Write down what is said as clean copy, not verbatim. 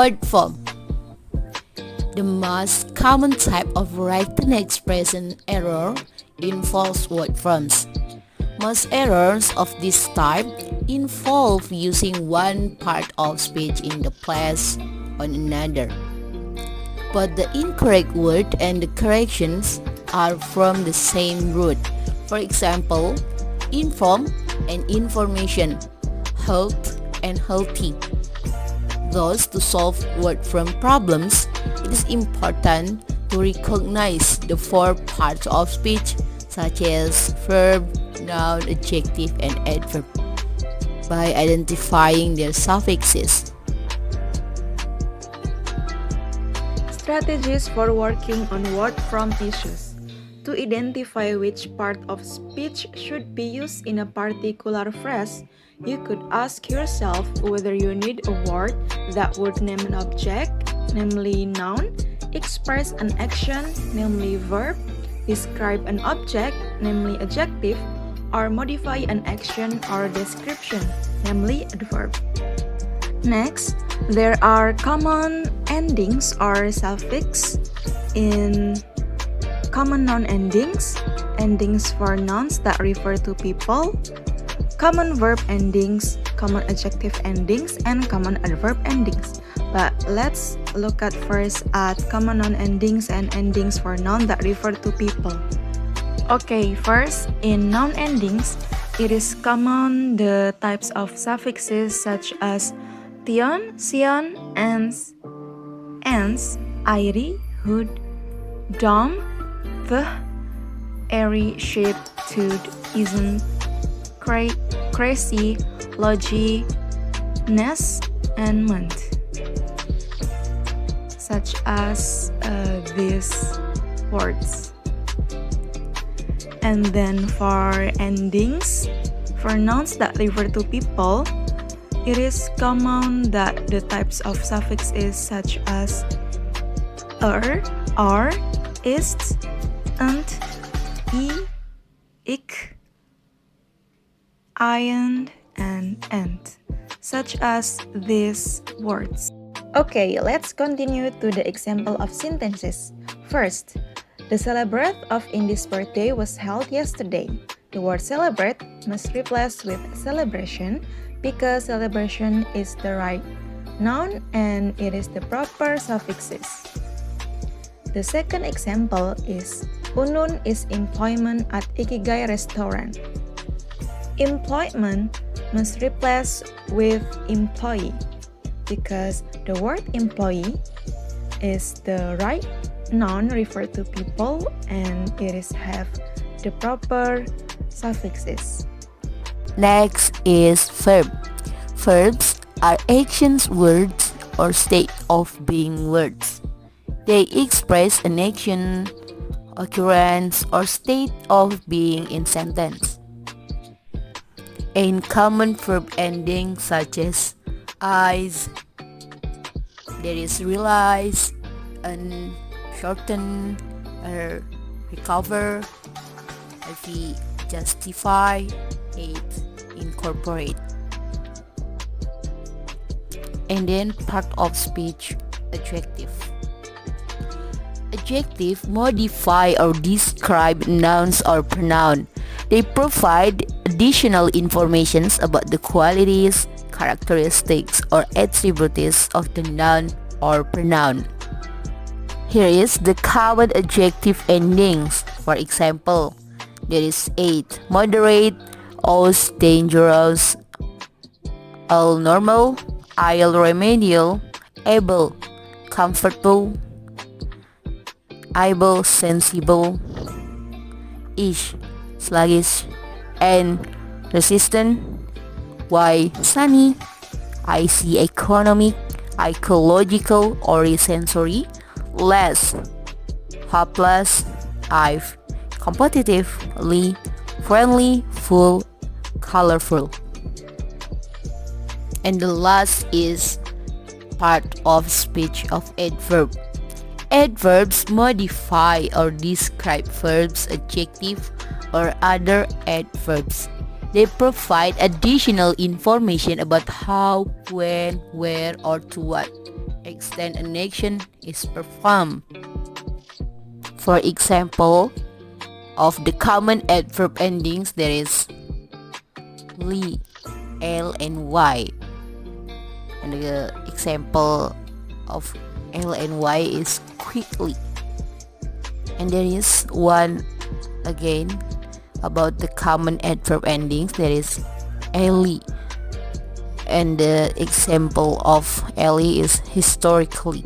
Word form. The most common type of written expression error involves word forms. Most errors of this type involve using one part of speech in the place on another. But the incorrect word and the corrections are from the same root. For example, inform and information, health and healthy. Thus, to solve word form problems, it is important to recognize the four parts of speech such as verb, noun, adjective, and adverb by identifying their suffixes. Strategies for working on word form issues. To identify which part of speech should be used in a particular phrase, you could ask yourself whether you need a word that would name an object, namely noun, express an action, namely verb, describe an object, namely adjective, or modify an action or description, namely adverb. Next, there are common endings or suffix in common noun endings, endings for nouns that refer to people, common verb endings, common adjective endings, and common adverb endings. But let's look at first at common noun endings and endings for noun that refer to people. Okay, first, in noun endings, it is common the types of suffixes such as tion, sion, ens, airi, hood, dom, the, airy, shape, tud, isn't, crazy, logi, ness, and month, such as these words. And then for endings, for nouns that refer to people, it is common that the types of suffixes such as are, ist, and, ik, and ent, such as these words. Okay, let's continue to the example of sentences. First, the celebrate of Indi's birthday was held yesterday. The word celebrate must replace with celebration because celebration is the right noun and it is the proper suffixes. The second example is Unun is employment at Ikigai restaurant. Employment must replace with employee because the word employee is the right noun referred to people and it is have the proper suffixes. Next is verb. Verbs are actions, words, or state of being words. They express an action, occurrence, or state of being in sentence. In common verb endings such as eyes, there is realize, and shorten, or recover, justify, incorporate. And then part of speech, adjective. Adjective modify or describe nouns or pronoun. They provide additional information about the qualities, characteristics, or attributes of the noun or pronoun. Here is the common adjective endings. For example, there is 8, moderate, os, dangerous, all normal, il, remedial, able, comfortable, able, sensible, ish, sluggish, and resistant, y, sunny, ic, economic, ecological, or sensory, less, hopeless, I've, competitively, friendly, full, colorful. And the last is part of speech of adverb. Adverbs modify or describe verbs, adjective, or other adverbs. They provide additional information about how, when, where, or to what. extent an action is performed. For example, of the common adverb endings there is li, l and y. And the example of l and y is quickly. And there is one again about the common adverb endings, there is early, and the example of early is historically.